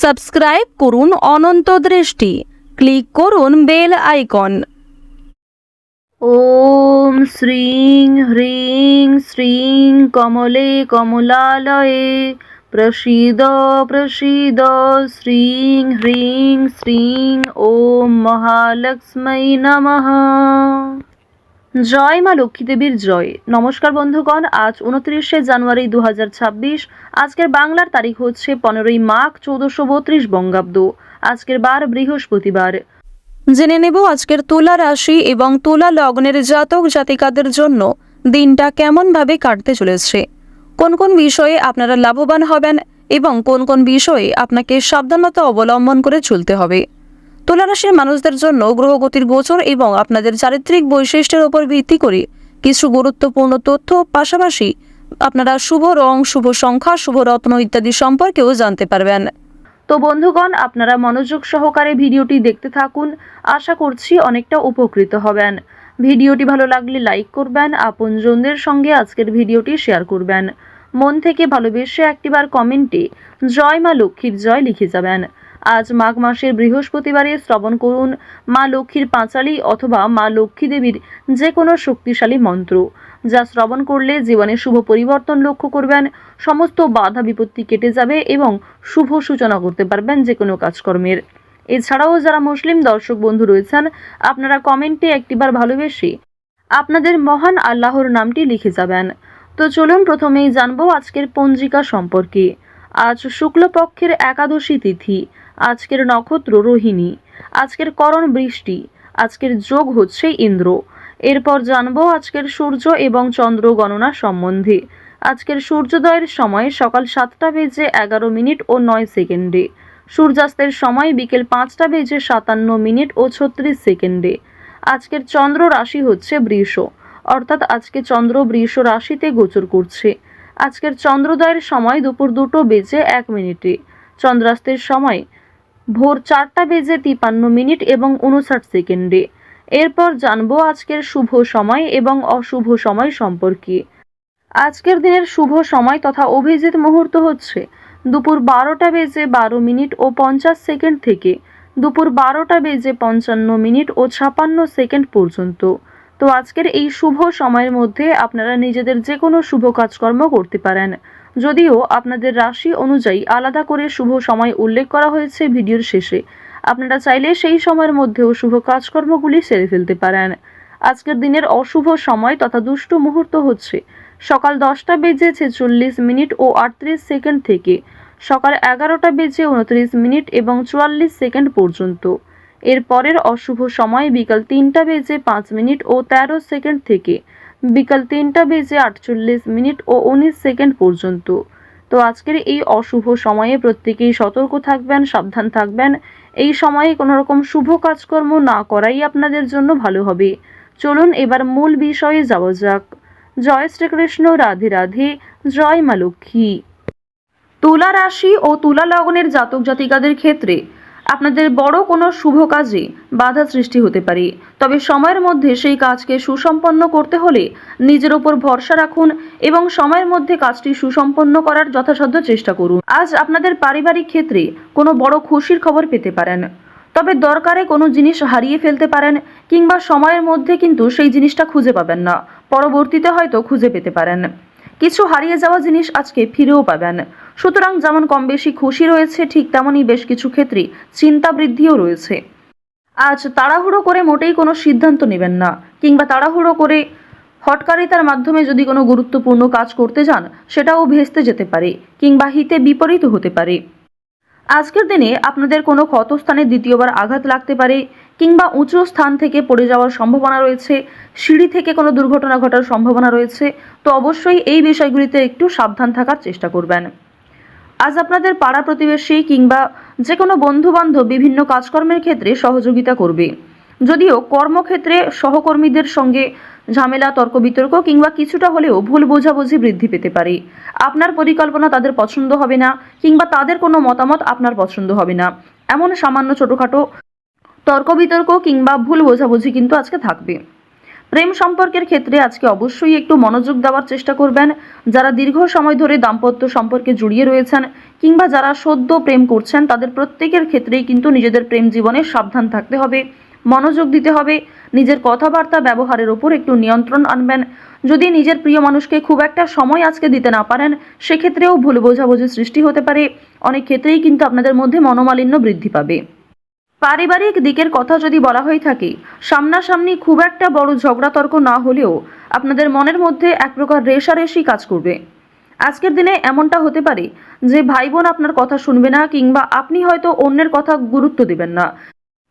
Subscribe করুন অনন্ত দৃষ্টি, click করুন বেল আইকন। ওম শ্রীং হ্রিং শ্রীং কমলে কমলালয়ে প্রসীদ প্রসীদ শ্রীং হ্রিং শ্রীং ওম মহালক্ষ্মী নমঃ। জয় মা লক্ষ্মী দেবীর জয়। নমস্কার বন্ধুগণ, আজ 29শে জানুয়ারি 2026। আজকের বাংলার তারিখ হচ্ছে 15ই মাঘ 1432 বঙ্গাব্দ। আজকের বার বৃহস্পতিবার। জেনে নেব আজকের তুলা রাশি এবং তুলা লগ্নের জাতক জাতিকাদের জন্য দিনটা কেমনভাবে কাটতে চলেছে, কোন কোন বিষয়ে আপনারা লাভবান হবেন এবং কোন কোন বিষয়ে আপনাকে সাবধানতা অবলম্বন করে চলতে হবে। তুলা রাশির মানুষদের জন্য গ্রহগতির গোচর এবং আপনাদের চারিত্রিক বৈশিষ্ট্যের উপর ভিত্তি করে কিছু গুরুত্বপূর্ণ তথ্য, পাশাপাশি আপনারা শুভ রং, শুভ সংখ্যা, শুভ রত্ন ইত্যাদি সম্পর্কেও জানতে পারবেন। তো বন্ধুগণ, আপনারা মনোযোগ সহকারে ভিডিওটি দেখতে থাকুন। আশা করছি অনেকটা উপকৃত হবেন। ভিডিওটি ভালো লাগলে লাইক করবেন, আপনজনদের সঙ্গে আজকের ভিডিওটি শেয়ার করবেন। মন থেকে ভালোবেসে একটিবার কমেন্টে জয় মা লক্ষ্মীর জয় লিখে যাবেন। আজ মাঘ মাসের বৃহস্পতিবারে শ্রবণ করুন মা লক্ষ্মীর পাঁচালী অথবা মা লক্ষ্মী দেবীর যে কোনো শক্তিশালী মন্ত্র, যা শ্রবণ করলে জীবনে শুভ পরিবর্তন লক্ষ্য করবেন। সমস্ত বাধা বিপত্তি কেটে যাবে এবং শুভ সূচনা করতে পারবেন যে কোনো কাজকর্মের। এছাড়াও যারা মুসলিম দর্শক বন্ধু রয়েছেন, আপনারা কমেন্টে একটিবার ভালোবেসে আপনাদের মহান আল্লাহর নামটি লিখে যাবেন। তো চলুন প্রথমেই জানবো আজকের পঞ্জিকা সম্পর্কে। আজ শুক্লপক্ষের একাদশী তিথি। আজকের নক্ষত্র রোহিণী। আজকের করণ বৃষ্টি। আজকের যোগ হচ্ছে ইন্দ্র। এরপর জানবো আজকের সূর্য এবং চন্দ্র গণনা সম্বন্ধে। আজকের সূর্যোদয়ের সময় সকাল 7:11 ও 9 সেকেন্ডে। সূর্যাস্তের সময় বিকেল 5:57 ও 36 সেকেন্ডে। আজকের চন্দ্র রাশি হচ্ছে বৃষ, অর্থাৎ আজকে চন্দ্র বৃষ রাশিতে গোচর করছে। আজকের চন্দ্রোদয়ের সময় দুপুর 2:01। চন্দ্রাস্তের সময় ভোর 4:53 এবং 59 সেকেন্ডে। এরপর জানবো আজকের শুভ সময় এবং অশুভ সময় সম্পর্কে। আজকের দিনের শুভ সময় তথা অভিজিৎ মুহূর্ত হচ্ছে দুপুর 12:12 ও 50 সেকেন্ড থেকে দুপুর 12:55 ও 56 সেকেন্ড পর্যন্ত। তো আজকের এই শুভ সময়ের মধ্যে আপনারা নিজেদের যে কোনো শুভ কাজকর্ম করতে পারেন, যদিও আপনাদের রাশি অনুযায়ী আলাদা করে শুভ সময় উল্লেখ করা হয়েছে ভিডিওর শেষে। আপনারা চাইলে সেই সময়ের মধ্যেও শুভ কাজকর্মগুলি সেরে ফেলতে পারেন। আজকের দিনের অশুভ সময় তথা দুষ্ট মুহূর্ত হচ্ছে সকাল 10:46 ও 38 সেকেন্ড থেকে সকাল 11:29 এবং 44 সেকেন্ড পর্যন্ত। এর পরের অশুভ সময় বিকাল 3:05 ও 13 সেকেন্ড থেকে বিকাল 3:48 ও 19 সেকেন্ড পর্যন্ত। তো আজকের এই অশুভ সময়ে প্রত্যেকেই সতর্ক থাকবেন, সাবধান থাকবেন। এই সময়ে কোনো রকম শুভ কাজকর্ম না করাই আপনাদের জন্য ভালো হবে। চলুন এবার মূল বিষয়ে যাওয়া যাক। জয় শ্রীকৃষ্ণ, রাধে রাধে, জয় মা লক্ষ্মী। তুলা রাশি ও তুলা লগ্নের জাতক জাতিকাদের ক্ষেত্রে আপনাদের বড় কোনো শুভ কাজে বাধা সৃষ্টি হতে পারে, তবে সময়ের মধ্যে সেই কাজকে সুসম্পন্ন করতে হলে নিজের ওপর ভরসা রাখুন এবং সময়ের মধ্যে কাজটি সুসম্পন্ন করার যথাসাধ্য চেষ্টা করুন। আজ আপনাদের পারিবারিক ক্ষেত্রে কোনো বড় খুশির খবর পেতে পারেন, তবে দরকারে কোনো জিনিস হারিয়ে ফেলতে পারেন কিংবা সময়ের মধ্যে কিন্তু সেই জিনিসটা খুঁজে পাবেন না, পরবর্তীতে হয়তো খুঁজে পেতে পারেন। কিছু হারিয়ে যাওয়া জিনিস আজকে ফিরেও পাবেন। সুতরাং যেমন কম বেশি খুশি রয়েছে, ঠিক তেমনই বেশ কিছু ক্ষেত্রে চিন্তা বৃদ্ধিও রয়েছে। আজ তাড়াহুড়ো করে মোটেই কোনো সিদ্ধান্ত নেবেন না, কিংবা তাড়াহুড়ো করে হঠকারিতার মাধ্যমে যদি কোনো গুরুত্বপূর্ণ কাজ করতে যান সেটাও ভেস্তে যেতে পারে কিংবা হিতে বিপরীত হতে পারে। আজকের দিনে আপনাদের কোনো ক্ষতস্থানে দ্বিতীয়বার আঘাত লাগতে পারে কিংবা উঁচু স্থান থেকে পড়ে যাওয়ার সম্ভাবনা রয়েছে, সিঁড়ি থেকে কোনো দুর্ঘটনা ঘটার সম্ভাবনা রয়েছে। তো অবশ্যই এই বিষয়গুলিতে একটু সাবধান থাকার চেষ্টা করবেন। আজ আপনাদের পাড়া প্রতিবেশী কিংবা যে কোনো বন্ধুবান্ধব বিভিন্ন কাজকর্মের ক্ষেত্রে সহযোগিতা করবে, যদিও কর্মক্ষেত্রে সহকর্মীদের সঙ্গে ঝামেলা, তর্ক বিতর্ক কিংবা কিছুটা হলেও ভুল বোঝাবুঝি বৃদ্ধি পেতে পারে। আপনার পরিকল্পনা তাদের পছন্দ হবে না কিংবা তাদের কোনো মতামত আপনার পছন্দ হবে না, এমন সামান্য ছোটোখাটো তর্ক বিতর্ক কিংবা ভুল বোঝাবুঝি কিন্তু আজকে থাকবে। প্রেম সম্পর্কের ক্ষেত্রে আজকে অবশ্যই একটু মনোযোগ দেওয়ার চেষ্টা করবেন। যারা দীর্ঘ সময় ধরে দাম্পত্য সম্পর্কে জড়িয়ে রয়েছেন কিংবা যারা সদ্য প্রেম করছেন তাদের প্রত্যেকের ক্ষেত্রেই কিন্তু নিজেদের প্রেম জীবনে সাবধান থাকতে হবে, মনোযোগ দিতে হবে, নিজের কথাবার্তা ব্যবহারের ওপর একটু নিয়ন্ত্রণ আনবেন। যদি নিজের প্রিয় মানুষকে খুব একটা সময় আজকে দিতে না পারেন সেক্ষেত্রেও ভুল বোঝাবুঝি সৃষ্টি হতে পারে। অনেক ক্ষেত্রেই কিন্তু আপনাদের মধ্যে মনোমালিন্য বৃদ্ধি পাবে। পারিবারিক দিকের কথা যদি বলা হয়ে থাকে, সামনাসামনি খুব একটা বড় ঝগড়া তর্ক না হলেও আপনাদের মনের মধ্যে এক প্রকার রেষারেষি কাজ করবে। আজকের দিনে এমনটা হতে পারে যে ভাই বোন আপনার কথা শুনবে না কিংবা আপনি হয়তো অন্যের কথা গুরুত্ব দিবেন না।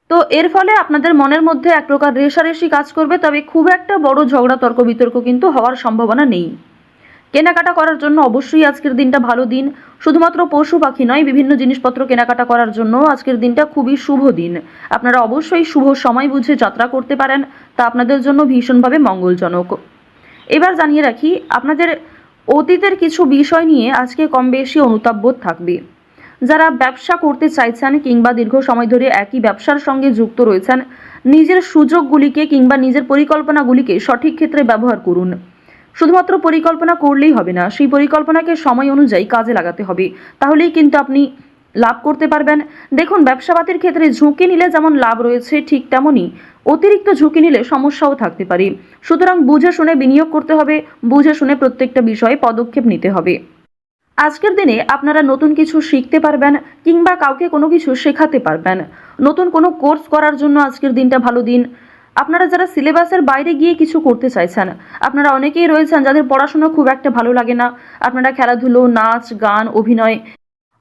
তো এর ফলে আপনাদের মনের মধ্যে এক প্রকার রেষারেষি কাজ করবে, তবে খুব একটা বড় ঝগড়া তর্ক বিতর্ক কিন্তু হওয়ার সম্ভাবনা নেই। কেনাকাটা করার জন্য অবশ্যই আজকের দিনটা ভালো দিন। শুধুমাত্র পশু পাখি নয়, বিভিন্ন জিনিসপত্র কেনাকাটা করার জন্য আজকের দিনটা খুবই শুভ দিন। আপনারা অবশ্যই শুভ সময় বুঝে যাত্রা করতে পারেন, তা আপনাদের জন্য ভীষণভাবে মঙ্গলজনক। এবার জানিয়ে রাখি, আপনাদের অতীতের কিছু বিষয় নিয়ে আজকে কম বেশি অনুতাপবোধ থাকবে। যারা ব্যবসা করতে চাইছেন কিংবা দীর্ঘ সময় ধরে একই ব্যবসার সঙ্গে যুক্ত রয়েছেন, নিজের সুযোগগুলিকে কিংবা নিজের পরিকল্পনাগুলিকে সঠিক ক্ষেত্রে ব্যবহার করুন। শুধুমাত্র পরিকল্পনা করলেই হবে না, সেই পরিকল্পনাকে সময় অনুযায়ী কাজে লাগাতে হবে, তাহলেই কিন্তু আপনি লাভ করতে পারবেন। দেখুন, ব্যবসাপাতির ক্ষেত্রে ঝুঁকি নিলে যেমন লাভ রয়েছে, ঠিক তেমনই অতিরিক্ত ঝুঁকি নিলে সমস্যাও থাকতে পারে। সুতরাং বুঝে শুনে বিনিয়োগ করতে হবে, বুঝে শুনে প্রত্যেকটা বিষয়ে পদক্ষেপ নিতে হবে। আজকের দিনে আপনারা নতুন কিছু শিখতে পারবেন কিংবা কাউকে কোনো কিছু শেখাতে পারবেন। নতুন কোনো কোর্স করার জন্য আজকের দিনটা ভালো দিন। আপনারা যারা সিলেবাসের বাইরে গিয়ে কিছু করতে চাইছেন, আপনারা অনেকেই রয়েছেন যাদের পড়াশোনা খুব একটা ভালো লাগে না, আপনারা খেলাধুলো, নাচ, গান, অভিনয়,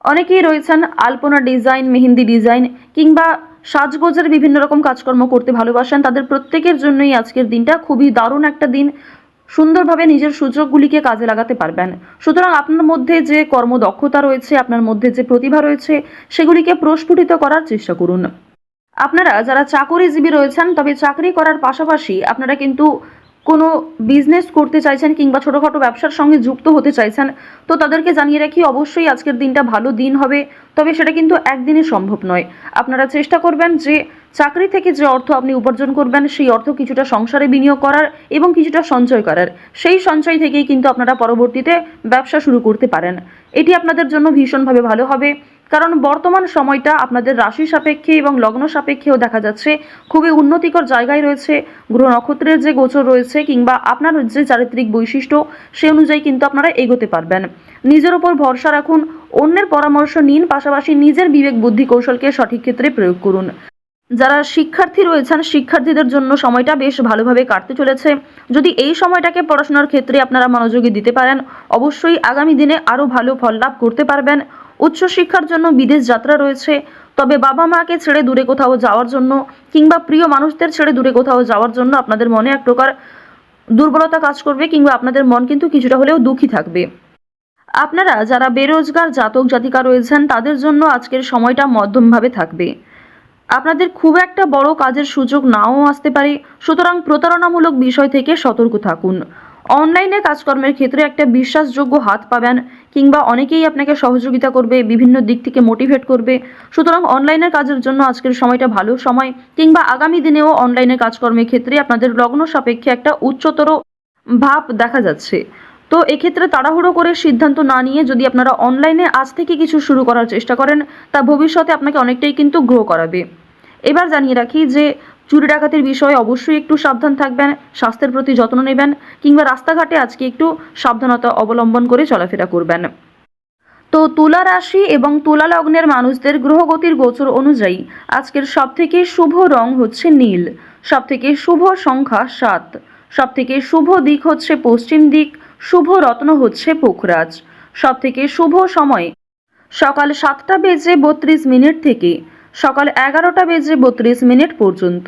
অনেকেই রয়েছেন আলপনা ডিজাইন, মেহেন্দি ডিজাইন কিংবা সাজগোজের বিভিন্ন রকম কাজকর্ম করতে ভালোবাসেন, তাদের প্রত্যেকের জন্যই আজকের দিনটা খুবই দারুণ একটা দিন। সুন্দরভাবে নিজের সুযোগগুলিকে কাজে লাগাতে পারবেন। সুতরাং আপনার মধ্যে যে কর্মদক্ষতা রয়েছে, আপনার মধ্যে যে প্রতিভা রয়েছে, সেগুলিকে প্রস্ফুটিত করার চেষ্টা করুন। আপনারা যারা চাকরিজীবী রয়েছেন, তবে চাকরি করার পাশাপাশি আপনারা কিন্তু কোনো বিজনেস করতে চাইছেন কিংবা ছোটোখাটো ব্যবসার সঙ্গে যুক্ত হতে চাইছেন, তো তাদেরকে জানিয়ে রাখি অবশ্যই আজকের দিনটা ভালো দিন হবে, তবে সেটা কিন্তু একদিনে সম্ভব নয়। আপনারা চেষ্টা করবেন যে চাকরি থেকে যে অর্থ আপনি উপার্জন করবেন সেই অর্থ কিছুটা সংসারে বিনিয়োগ করার এবং কিছুটা সঞ্চয় করার। সেই সঞ্চয় থেকেই কিন্তু আপনারা পরবর্তীতে ব্যবসা শুরু করতে পারেন। এটি আপনাদের জন্য ভীষণভাবে ভালো হবে, কারণ বর্তমান সময়টা আপনাদের রাশি সাপেক্ষে এবং লগ্ন সাপেক্ষেও দেখা যাচ্ছে খুবই উন্নতিকর জায়গায় রয়েছে। গ্রহ নক্ষত্রের যে গোচর রয়েছে কিংবা আপনার যে চারিত্রিক বৈশিষ্ট্য, সে অনুযায়ী কিন্তু আপনারা এগোতে পারবেন। নিজের ওপর ভরসা রাখুন, অন্যের পরামর্শ নিন, পাশাপাশি নিজের বিবেক বুদ্ধি কৌশলকে সঠিক ক্ষেত্রে প্রয়োগ করুন। যারা শিক্ষার্থী রয়েছেন, শিক্ষার্থীদের জন্য সময়টা বেশ ভালোভাবে কাটতে চলেছে। যদি এই সময়টাকে পড়াশোনার ক্ষেত্রে আপনারা মনোযোগী দিতে পারেন, অবশ্যই আগামী দিনে আরও ভালো ফল লাভ করতে পারবেন। উচ্চশিক্ষার জন্য বিদেশ যাত্রা রয়েছে, তবে বাবা মাকে ছেড়ে দূরে কোথাও যাওয়ার জন্য কিংবা প্রিয় মানুষদের ছেড়ে দূরে কোথাও যাওয়ার জন্য আপনাদের মনে এক প্রকার দুর্বলতা কাজ করবে কিংবা আপনাদের মন কিন্তু কিছুটা হলেও দুঃখী থাকবে। আপনারা যারা বেরোজগার জাতক জাতিকা রয়েছেন, তাদের জন্য আজকের সময়টা মধ্যমভাবে থাকবে। আপনাদের খুব একটা বড় কাজের সুযোগ নাও আসতে পারে, সুতরাং প্রতারণামূলক বিষয় থেকে সতর্ক থাকুন। অনলাইনে কাজকর্মের ক্ষেত্রে একটা বিশ্বাসযোগ্য হাত পাবেন কিংবা অনেকেই আপনাকে সহযোগিতা করবে, বিভিন্ন দিক থেকে মোটিভেট করবে। সুতরাং অনলাইনের কাজের জন্য আজকের সময়টা ভালো সময়, কিংবা আগামী দিনেও অনলাইনের কাজকর্মের ক্ষেত্রে আপনাদের লগ্ন সাপেক্ষে একটা উচ্চতর ভাব দেখা যাচ্ছে। তো এক্ষেত্রে তাড়াহুড়ো করে সিদ্ধান্ত না নিয়ে যদি আপনারা অনলাইনে আজ থেকে কিছু শুরু করার চেষ্টা করেন, তা ভবিষ্যতে আপনাকে অনেকটাই কিন্তু গ্রো করাবে। এবার জানিয়ে রাখি যে চুরি ডাকাতির বিষয়ে অবশ্যই একটু সাবধান থাকবেন, স্বাস্থ্যের প্রতি যত্ন নেবেন কিংবা রাস্তাঘাটে আজকে একটু সাবধানতা অবলম্বন করে চলাফেরা করবেন। তো তুলা রাশি এবং তুলা লগ্নের মানুষদের গ্রহগতির গোচর অনুযায়ী আজকের সবথেকে শুভ রং হচ্ছে নীল, সবথেকে শুভ সংখ্যা 7, সবথেকে শুভ দিক হচ্ছে পশ্চিম দিক, শুভ রত্ন হচ্ছে পোখরাজ, সবথেকে শুভ সময় সকাল 7:32 থেকে সকাল 11:32 পর্যন্ত।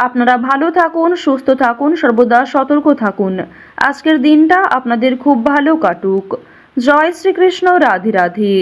আপনারা ভালো থাকুন, সুস্থ থাকুন, সর্বদা সতর্ক থাকুন। আজকের দিনটা আপনাদের খুব ভালো কাটুক। জয় শ্রীকৃষ্ণ, রাধে রাধে।